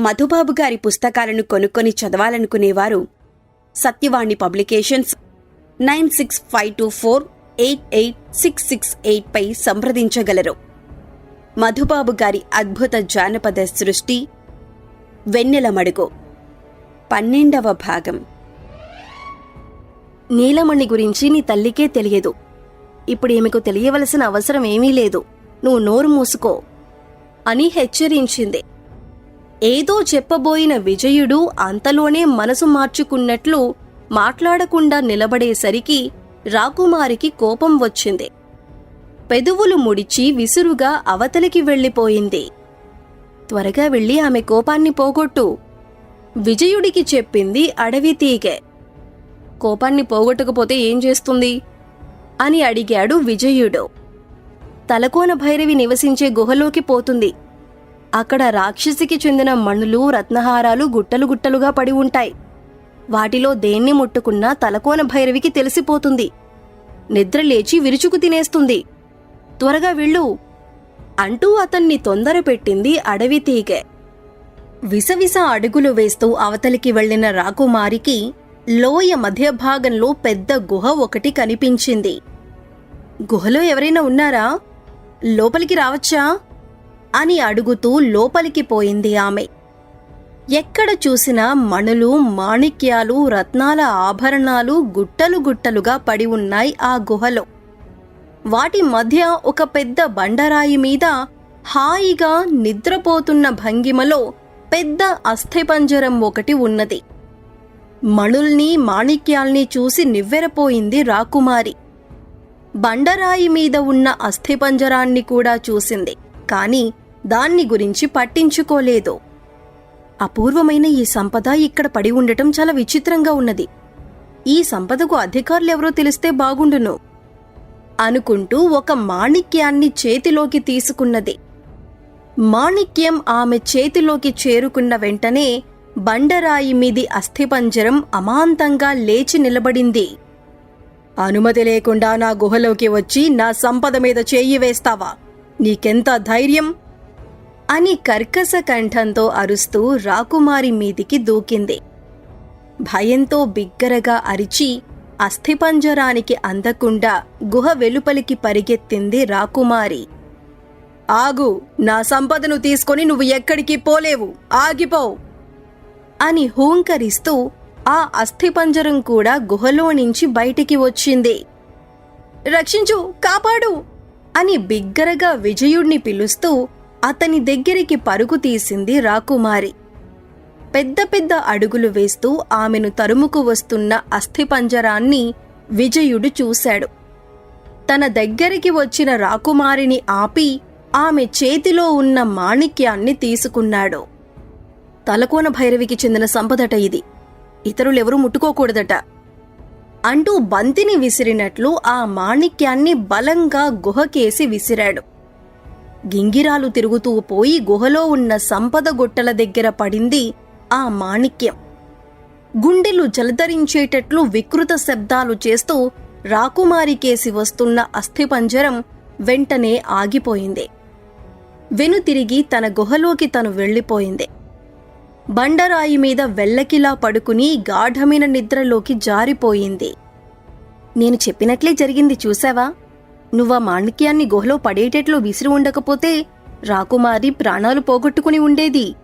మధుబాబు గారి పుస్తకాలను కొనుక్కొని చదవాలనుకునేవారు సత్యవాణి పబ్లికేషన్స్ 9652488668 పై సంప్రదించగలరు. మధుబాబు గారి అద్భుత జానపద సృష్టి వెన్నెల మడుగు 12వ భాగం. నీలమణి గురించి నీ తల్లికే తెలియదు. ఇప్పుడు ఈమెకు తెలియవలసిన అవసరం ఏమీ లేదు. నువ్వు నోరు మూసుకో అని హెచ్చరించింది. ఏదో చెప్పబోయిన విజయుడు అంతలోనే మనసు మార్చుకున్నట్లు మాట్లాడకుండా నిలబడేసరికి రాకుమారికి కోపం వచ్చింది. పెదవులు ముడిచి విసురుగా అవతలికి వెళ్ళిపోయింది. త్వరగా వెళ్ళి ఆమె కోపాన్ని పోగొట్టు విజయుడికి చెప్పింది అడవి తీగె. కోపాన్ని పోగొట్టకపోతే ఏం చేస్తుంది అని అడిగాడు విజయుడు. తలకోన భైరవి నివసించే గుహలోకి పోతుంది. అక్కడ రాక్షసికి చెందిన మణులు రత్నహారాలు గుట్టలు గుట్టలుగా పడి ఉంటాయి. వాటిలో దేన్ని ముట్టుకున్నా తలకోన భైరవికి తెలిసిపోతుంది. నిద్రలేచి విరుచుకు తినేస్తుంది. త్వరగా వెళ్ళు అంటూ అతన్ని తొందర పెట్టింది అడవి తీగె. విసవిస అడుగులు వేస్తూ అవతలికి వెళ్లిన రాకుమారికి లోయ మధ్య భాగంలో పెద్ద గుహ ఒకటి కనిపించింది. గుహలో ఎవరైనా ఉన్నారా? లోపలికి రావచ్చా అని అడుగుతూ లోపలికి పోయింది ఆమె. ఎక్కడ చూసినా మణులు, మాణిక్యాలు, రత్నాల ఆభరణాలు గుట్టలు గుట్టలుగా పడి ఉన్నాయి ఆ గుహలో. వాటి మధ్య ఒక పెద్ద బండరాయి మీద హాయిగా నిద్రపోతున్న భంగిమలో పెద్ద అస్థిపంజరం ఒకటి ఉన్నది. మణుల్ని, మాణిక్యాల్ని చూసి నివ్వెరపోయింది రాకుమారి. బండరాయి మీద ఉన్న అస్థిపంజరాన్ని కూడా చూసింది. కాని దాన్ని గురించి పట్టించుకోలేదు. అపూర్వమైన ఈ సంపద ఇక్కడ పడి ఉండటం చాలా విచిత్రంగా ఉన్నది. ఈ సంపదకు అధికారులెవరో తెలిస్తే బాగుండును అనుకుంటూ ఒక మాణిక్యాన్ని చేతిలోకి తీసుకున్నది. మాణిక్యం ఆమె చేతిలోకి చేరుకున్న వెంటనే బండరాయి మీది అస్థిపంజరం అమాంతంగా లేచి నిలబడింది. అనుమతి లేకుండా నా గుహలోకి వచ్చి నా సంపద మీద చేయి వేస్తావా? నీకెంత ధైర్యం అని కర్కశ కంఠంతో అరుస్తూ రాకుమారి మీదికి దూకింది. భయంతో బిగ్గరగా అరిచి అస్థిపంజరానికి అందకుండా గుహ వెలుపలికి పరిగెత్తింది రాకుమారి. ఆగు! నా సంపదను తీసుకొని నువ్వు ఎక్కడికి పోలేవు, ఆగిపో అని హూంకరిస్తూ ఆ అస్థిపంజరం కూడా గుహలో నుంచి బయటికి వచ్చింది. రక్షించు, కాపాడు అని బిగ్గరగా విజయుణ్ణి పిలుస్తూ అతని దగ్గరికి పరుగు తీసింది రాకుమారి. పెద్ద పెద్ద అడుగులు వేస్తూ ఆమెను తరుముకు వస్తున్న అస్థిపంజరాన్ని విజయుడు చూశాడు. తన దగ్గరికి వచ్చిన రాకుమారిని ఆపి ఆమె చేతిలో ఉన్న మాణిక్యాన్ని తీసుకున్నాడు. తలకోన భైరవికి చెందిన సంపదట ఇది, ఇతరులెవరూ ముట్టుకోకూడదట అంటూ బంతిని విసిరినట్లు ఆ మాణిక్యాన్ని బలంగా గుహకేసి విసిరాడు. గింగిరాలు తిరుగుతూ పోయి గుహలో ఉన్న సంపద గుట్టల దగ్గర పడింది ఆ మాణిక్యం. గుండెలు జలధరించేటట్లు వికృత శబ్దాలు చేస్తూ రాకుమారికేసి వస్తున్న అస్థిపంజరం వెంటనే ఆగిపోయింది. వెనుతిరిగి తన గుహలోకి తను వెళ్ళిపోయింది. బండరాయి మీద వెల్లకిలా పడుకుని గాఢమైన నిద్రలోకి జారిపోయింది. నేను చెప్పినట్లే జరిగింది చూశావా? నువ్వా మాణిక్యాన్ని గుహలో పడేటట్లు విసిరి ఉండకపోతే రాకుమారి ప్రాణాలు పోగొట్టుకుని ఉండేది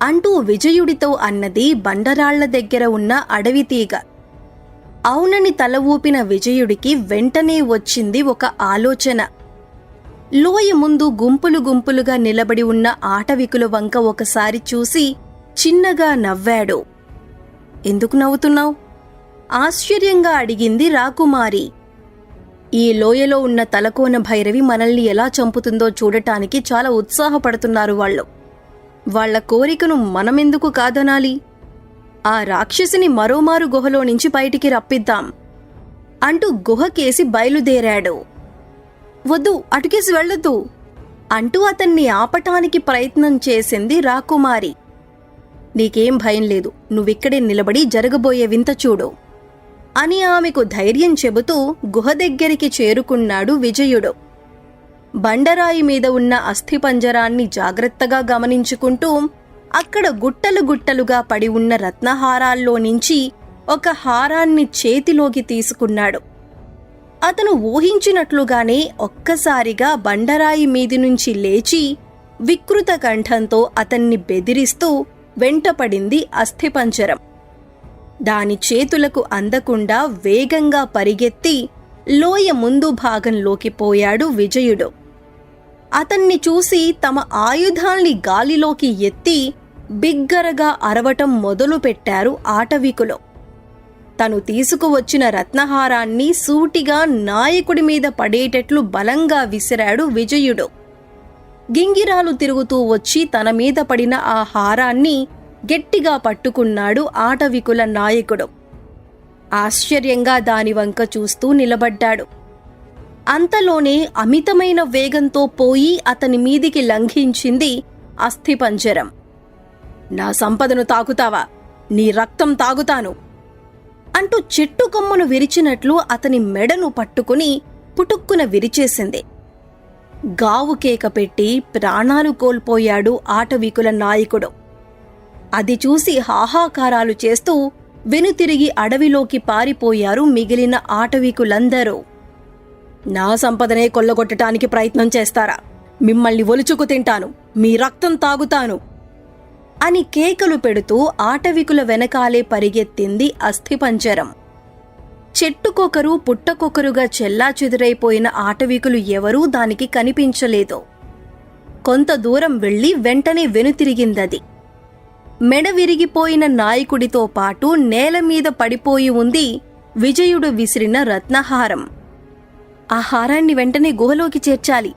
అంటూ విజయుడితో అన్నది బండరాళ్ల దగ్గర ఉన్న అడవి తీగ. అవునని తల ఊపిన విజయుడికి వెంటనే వచ్చింది ఒక ఆలోచన. లోయ ముందు గుంపులు గుంపులుగా నిలబడి ఉన్న ఆటవికుల వంక ఒకసారి చూసి చిన్నగా నవ్వాడు. ఎందుకు నవ్వుతున్నావు? ఆశ్చర్యంగా అడిగింది రాకుమారి. ఈ లోయలో ఉన్న తలకోన భైరవి మనల్ని ఎలా చంపుతుందో చూడటానికి చాలా ఉత్సాహపడుతున్నారు వాళ్ళు. వాళ్ల కోరికను మనమెందుకు కాదనాలి? ఆ రాక్షసిని మరోమారు గుహలో నుంచి బయటికి రప్పిద్దాం అంటూ గుహకేసి బయలుదేరాడు. వద్దు, అటుకేసి వెళ్ళొద్దు అంటూ అతన్ని ఆపటానికి ప్రయత్నం చేసింది రాకుమారి. నీకేం భయం లేదు, నువ్విక్కడే నిలబడి జరగబోయే వింత చూడు అని ఆమెకు ధైర్యం చెబుతూ గుహ దగ్గరికి చేరుకున్నాడు విజయుడు. బండరాయి మీద ఉన్న అస్థిపంజరాన్ని జాగ్రత్తగా గమనించుకుంటూ అక్కడ గుట్టలు గుట్టలుగా పడి ఉన్న రత్నహారాల్లో నుంచి ఒక హారాన్ని చేతిలోకి తీసుకున్నాడు. అతను ఊహించినట్లుగానే ఒక్కసారిగా బండరాయి మీది నుంచి లేచి వికృత కంఠంతో అతన్ని బెదిరిస్తూ వెంటపడింది అస్థిపంజరం. దాని చేతులకు అందకుండా వేగంగా పరిగెత్తి లోయ ముందు భాగంలోకి పోయాడు విజయుడు. అతన్ని చూసి తమ ఆయుధాల్ని గాలిలోకి ఎత్తి బిగ్గరగా అరవటం మొదలుపెట్టారు ఆటవికులు. తను తీసుకువచ్చిన రత్నహారాన్ని సూటిగా నాయకుడి మీద పడేటట్లు బలంగా విసిరాడు విజయుడు. గింగిరాలు తిరుగుతూ వచ్చి తన మీద పడిన ఆ హారాన్ని గట్టిగా పట్టుకున్నాడు ఆటవికుల నాయకుడు. ఆశ్చర్యంగా దాని వంక చూస్తూ నిలబడ్డాడు. అంతలోనే అమితమైన వేగంతో పోయి అతని మీదికి లంఘించింది అస్థిపంజరం. నా సంపదను తాగుతావా? నీ రక్తం తాగుతాను అంటూ చెట్టు కొమ్మను విరిచినట్లు అతని మెడను పట్టుకుని పుటుక్కున విరిచేసింది. గావు కేక పెట్టి ప్రాణాలు కోల్పోయాడు ఆటవికుల నాయకుడు. అది చూసి హాహాకారాలు చేస్తూ వెనుతిరిగి అడవిలోకి పారిపోయారు మిగిలిన ఆటవికులందరూ. నా సంపదనే కొల్లగొట్టడానికి ప్రయత్నం చేస్తారా? మిమ్మల్ని ఒలుచుకు తింటాను, మీ రక్తం తాగుతాను అని కేకలు పెడుతూ ఆటవికుల వెనకాలే పరిగెత్తింది అస్థిపంజరం. చెట్టుకొకరు పుట్టకొకరుగా చెల్లాచెదురైపోయిన ఆటవికులు ఎవరూ దానికి కనిపించలేదు. కొంత దూరం వెళ్లి వెంటనే వెనుతిరిగిందది. మెడ విరిగిపోయిన నాయకుడితో పాటు నేలమీద పడిపోయి ఉంది విజయుడు విసిరిన రత్నహారం. ఆ హారాన్ని వెంటనే గుహలోకి చేర్చాలి.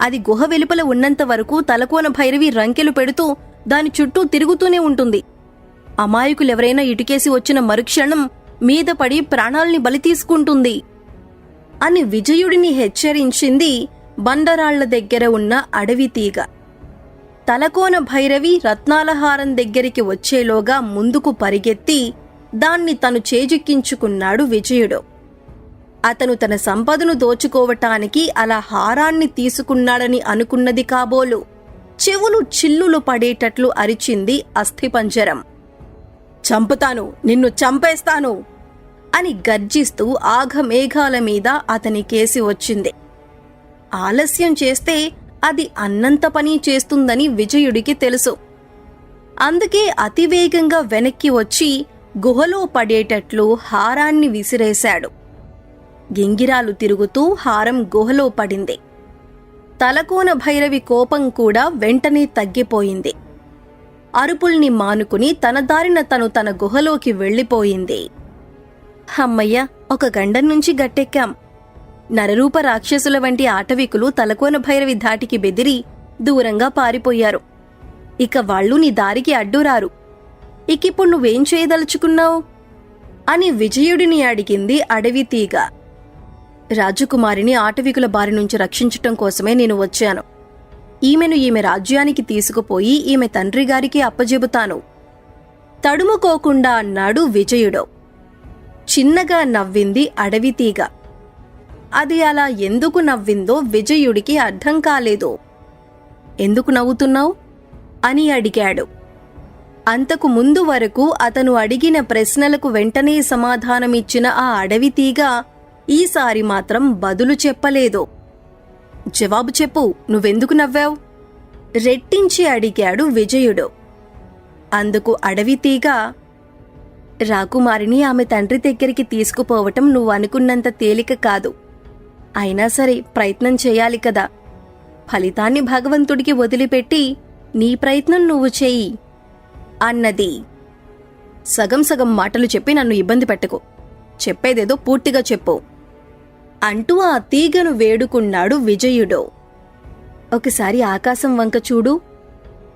అది గుహ వెలుపల ఉన్నంత వరకు తలకోన భైరవి రంకెలు పెడుతూ దాని చుట్టూ తిరుగుతూనే ఉంటుంది. అమాయకులెవరైనా ఇటుకేసి వచ్చిన మరుక్షణం మీద పడి ప్రాణాల్ని బలి తీసుకుంటుంది అని విజయుడిని హెచ్చరించింది బండరాళ్ల దగ్గర ఉన్న అడవి తీగ. తలకోన భైరవి రత్నాలహారం దగ్గరికి వచ్చేలోగా ముందుకు పరిగెత్తి దాన్ని తను చేజిక్కించుకున్నాడు విజయుడు. అతను తన సంపదను దోచుకోవటానికి అలా హారాన్ని తీసుకున్నాడని అనుకున్నది కాబోలు. చెవులు చిల్లులు పడేటట్లు అరిచింది అస్థిపంజరం. చంపుతాను, నిన్ను చంపేస్తాను అని గర్జిస్తూ ఆఘమేఘాల మీద అతని కేసి వచ్చింది. ఆలస్యం చేస్తే అది అన్నంత పని చేస్తుందని విజయుడికి తెలుసు. అందుకే అతివేగంగా వెనక్కి వచ్చి గుహలో పడేటట్లు హారాన్ని విసిరేశాడు. గింగిరాలు తిరుగుతూ హారం గుహలో పడింది. తలకోన భైరవి కోపం కూడా వెంటనే తగ్గిపోయింది. అరుపుల్ని మానుకుని తన దారిన తన గుహలోకి వెళ్ళిపోయింది. హమ్మయ్య, ఒక గండం నుంచి గట్టెక్కాం. నరరూప రాక్షసుల వంటి ఆటవికులు తలకోన భైరవి ధాటికి బెదిరి దూరంగా పారిపోయారు. ఇక వాళ్ళు నీ దారికి అడ్డురారు. ఇకిప్పుడు నువ్వేం చేయదలుచుకున్నావు అని విజయుడిని అడిగింది అడవి తీగ. రాజకుమారిని ఆటవికుల బారి నుంచి రక్షించటం కోసమే నేను వచ్చాను. ఈమె రాజ్యానికి తీసుకుపోయి ఈమె తండ్రి గారికి అప్పజెబుతాను తడుముకోకుండా అన్నాడు విజయుడు. చిన్నగా నవ్వింది అడవి తీగ. అది అలా ఎందుకు నవ్విందో విజయుడికి అర్థం కాలేదు. ఎందుకు నవ్వుతున్నావు అని అడిగాడు. అంతకు ముందు వరకు అతను అడిగిన ప్రశ్నలకు వెంటనే సమాధానమిచ్చిన ఆ అడవి తీగ ఈసారి మాత్రం బదులు చెప్పలేదు. జవాబు చెప్పు, నువ్వెందుకు నవ్వావు రెట్టించి అడిగాడు విజయుడు. అందుకు అడవి తీగ, రాకుమారిని ఆమె తండ్రి దగ్గరికి తీసుకుపోవటం నువ్వు అనుకున్నంత తేలిక కాదు. అయినా సరే ప్రయత్నం చేయాలి కదా. ఫలితాన్ని భగవంతుడికి వదిలిపెట్టి నీ ప్రయత్నం నువ్వు చెయ్యి అన్నది. సగం సగం మాటలు చెప్పి నన్ను ఇబ్బంది పెట్టకు, చెప్పేదేదో పూర్తిగా చెప్పు అంటూ ఆ తీగను వేడుకున్నాడు విజయుడు. ఒకసారి ఆకాశం వంక చూడు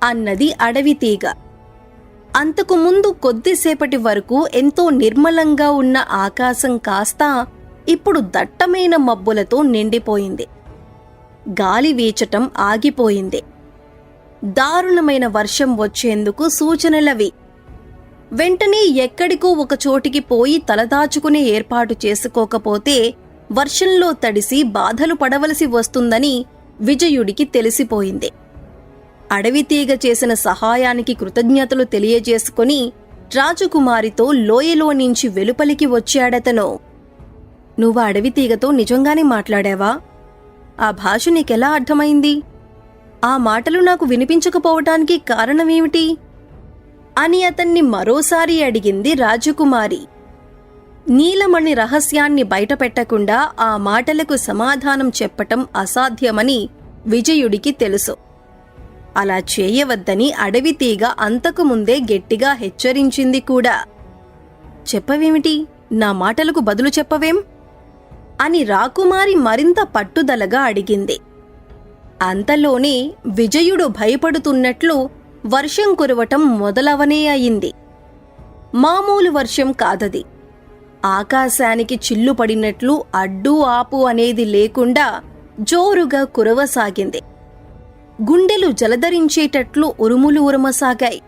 అన్నది అడవి తీగ. అంతకు ముందు కొద్దిసేపటి వరకు ఎంతో నిర్మలంగా ఉన్న ఆకాశం కాస్త ఇప్పుడు దట్టమైన మబ్బులతో నిండిపోయింది. గాలి వీచటం ఆగిపోయింది. దారుణమైన వర్షం వచ్చేందుకు సూచనలవి. వెంటనే ఎక్కడికో ఒక చోటికి పోయి తలదాచుకునే ఏర్పాటు చేసుకోకపోతే వర్షంలో తడిసి బాధలు పడవలసి వస్తుందని విజయుడికి తెలిసిపోయింది. అడవితీగ చేసిన సహాయానికి కృతజ్ఞతలు తెలియజేసుకుని రాజకుమారితో లోయలో నుంచి వెలుపలికి వచ్చాడతను. నువ్వు అడవితీగతో నిజంగానే మాట్లాడావా? ఆ భాష నీకెలా అర్థమైంది? ఆ మాటలు నాకు వినిపించకపోవటానికి కారణమేమిటి అని అతన్ని మరోసారి అడిగింది రాజకుమారి. నీలమణి రహస్యాన్ని బయటపెట్టకుండా ఆ మాటలకు సమాధానం చెప్పటం అసాధ్యమని విజయుడికి తెలుసు. అలా చేయవద్దని అడవితీగ అంతకుముందే గట్టిగా హెచ్చరించింది కూడా. చెప్పవేమిటి? నా మాటలకు బదులు చెప్పవేం అని రాకుమారి మరింత పట్టుదలగా అడిగింది. అంతలోనే విజయుడు భయపడుతున్నట్లు వర్షం కురవటం మొదలవనే అయింది. మామూలు వర్షం కాదది. ఆకాశానికి చిల్లు పడినట్లు అడ్డు ఆపు అనేది లేకుండా జోరుగా కురవసాగింది. గుండెలు జలధరించేటట్లు ఉరుములు ఉరమసాగాయి.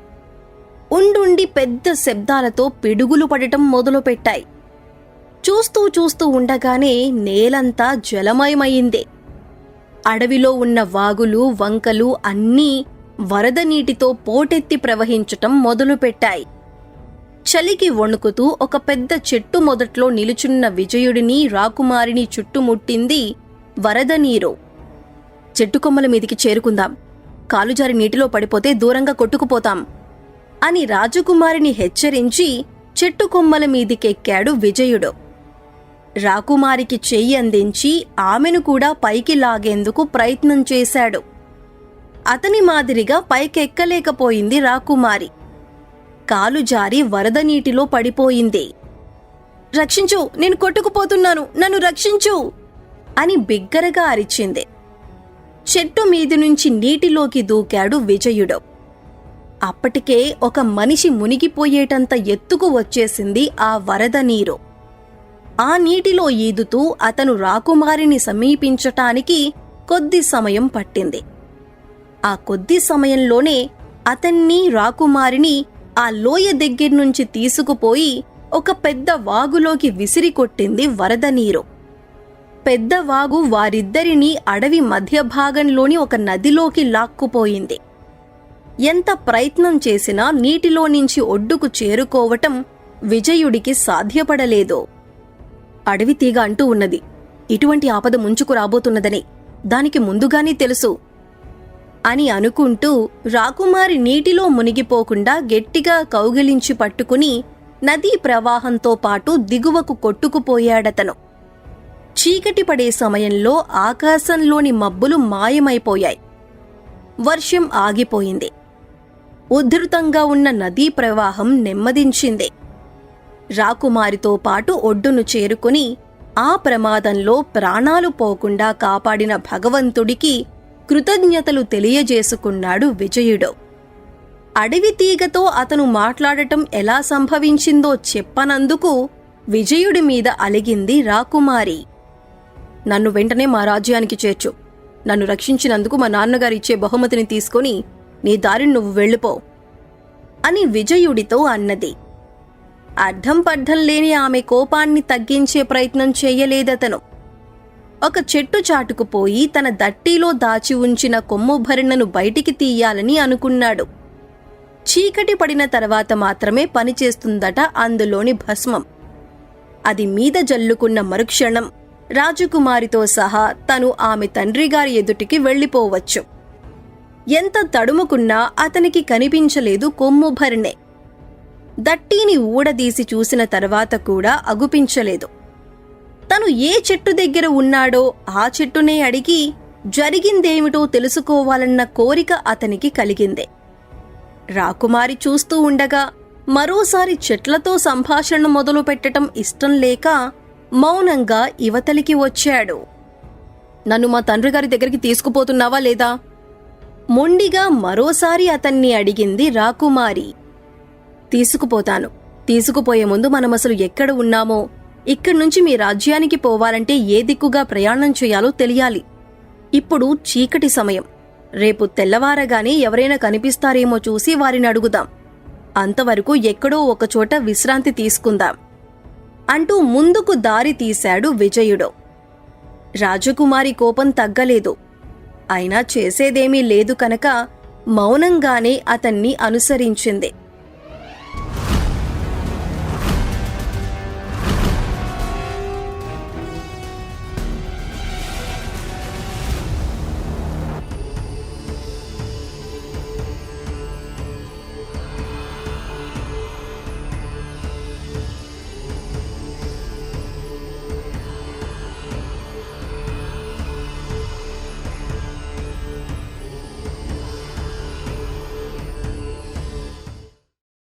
ఉండుండి పెద్ద శబ్దాలతో పిడుగులు పడటం మొదలుపెట్టాయి. చూస్తూ చూస్తూ ఉండగానే నేలంతా జలమయమయింది. అడవిలో ఉన్న వాగులు, వంకలు అన్నీ వరద నీటితో పోటెత్తి ప్రవహించటం మొదలుపెట్టాయి. చలికి వణుకుతూ ఒక పెద్ద చెట్టు మొదట్లో నిలుచున్న విజయుడిని, రాకుమారిని చుట్టుముట్టింది వరద నీరు. చెట్టు కొమ్మల మీదికి చేరుకుందాం, కాలుజారి నీటిలో పడిపోతే దూరంగా కొట్టుకుపోతాం అని రాజకుమారిని హెచ్చరించి చెట్టు కొమ్మల మీదికెక్కాడు విజయుడు. రాకుమారికి చెయ్యి అందించి ఆమెను కూడా పైకి లాగేందుకు ప్రయత్నం చేశాడు. అతని మాదిరిగా పైకెక్కలేకపోయింది రాకుమారి. కాలు జారి వరద నీటిలో పడిపోయింది. రక్షించు, నేను కొట్టుకుపోతున్నాను, నన్ను రక్షించు అని బిగ్గరగా అరిచింది. చెట్టు మీది నుంచి నీటిలోకి దూకాడు విజయుడు. అప్పటికే ఒక మనిషి మునిగిపోయేటంత ఎత్తుకు వచ్చేసింది ఆ వరద నీరు. ఆ నీటిలో ఈదుతూ అతను రాకుమారిని సమీపించటానికి కొద్ది సమయం పట్టింది. ఆ కొద్ది సమయంలోనే అతన్ని, రాకుమారిని ఆ లోయ దగ్గర్నుంచి తీసుకుపోయి ఒక పెద్ద వాగులోకి విసిరికొట్టింది వరద నీరు. పెద్ద వాగు వారిద్దరినీ అడవి మధ్య భాగంలోని ఒక నదిలోకి లాక్కుపోయింది. ఎంత ప్రయత్నం చేసినా నీటిలో నుంచి ఒడ్డుకు చేరుకోవటం విజయుడికి సాధ్యపడలేదు. అడవి తీగ అంటూ ఉన్నది, ఇటువంటి ఆపద ముంచుకు రాబోతున్నదని దానికి ముందుగానే తెలుసు అని అనుకుంటూ రాకుమారి నీటిలో మునిగిపోకుండా గట్టిగా కౌగిలించి పట్టుకుని నదీ ప్రవాహంతో పాటు దిగువకు కొట్టుకుపోయాడతను. చీకటి పడే సమయంలో ఆకాశంలోని మబ్బులు మాయమైపోయాయి. వర్షం ఆగిపోయింది. ఉధృతంగా ఉన్న నదీ ప్రవాహం నెమ్మదించింది. రాకుమారితో పాటు ఒడ్డును చేరుకుని ఆ ప్రమాదంలో ప్రాణాలు పోకుండా కాపాడిన భగవంతుడికి కృతజ్ఞతలు తెలియజేసుకున్నాడు విజయుడు. అడవి తీగతో అతను మాట్లాడటం ఎలా సంభవించిందో చెప్పనందుకు విజయుడి మీద అలిగింది రాకుమారి. నన్ను వెంటనే మా రాజ్యానికి చేర్చు. నన్ను రక్షించినందుకు మా నాన్నగారిచ్చే బహుమతిని తీసుకుని నీ దారిని నువ్వు వెళ్ళిపో అని విజయుడితో అన్నది. అర్థం పర్థం లేని ఆమె కోపాన్ని తగ్గించే ప్రయత్నం చెయ్యలేదతను. ఒక చెట్టు చాటుకుపోయి తన దట్టీలో దాచి ఉంచిన కొమ్ము భరిణను బయటికి తీయాలని అనుకున్నాడు. చీకటి పడిన తర్వాత మాత్రమే పనిచేస్తుందట అందులోని భస్మం. అది మీద జల్లుకున్న మరుక్షణం రాజకుమారితో సహా తను ఆమె తండ్రిగారి ఎదుటికి వెళ్ళిపోవచ్చు. ఎంత తడుముకున్నా అతనికి కనిపించలేదు కొమ్ము భరిణె. దట్టీని ఊడదీసి చూసిన తర్వాత కూడా అగుపించలేదు. తను ఏ చెట్టు దగ్గర ఉన్నాడో ఆ చెట్టునే అడిగి జరిగిందేమిటో తెలుసుకోవాలన్న కోరిక అతనికి కలిగింది. రాకుమారి చూస్తూ ఉండగా మరోసారి చెట్లతో సంభాషణ మొదలుపెట్టటం ఇష్టం లేక మౌనంగా ఇవతలికి వచ్చాడు. నన్ను మా తండ్రిగారి దగ్గరికి తీసుకుపోతున్నావా లేదా? మొండిగా మరోసారి అతన్ని అడిగింది రాకుమారి. తీసుకుపోతాను. తీసుకుపోయే ముందు మనమసలు ఎక్కడ ఉన్నామో, ఇక్కడ్నుంచి మీ రాజ్యానికి పోవాలంటే ఏ దిక్కుగా ప్రయాణం చేయాలో తెలియాలి. ఇప్పుడు చీకటి సమయం. రేపు తెల్లవారగానే ఎవరైనా కనిపిస్తారేమో చూసి వారిని అడుగుదాం. అంతవరకు ఎక్కడో ఒకచోట విశ్రాంతి తీసుకుందాం అంటూ ముందుకు దారి తీశాడు విజయుడు. రాజకుమారి కోపం తగ్గలేదు. అయినా చేసేదేమీ లేదు కనుక మౌనంగానే అతన్ని అనుసరించింది.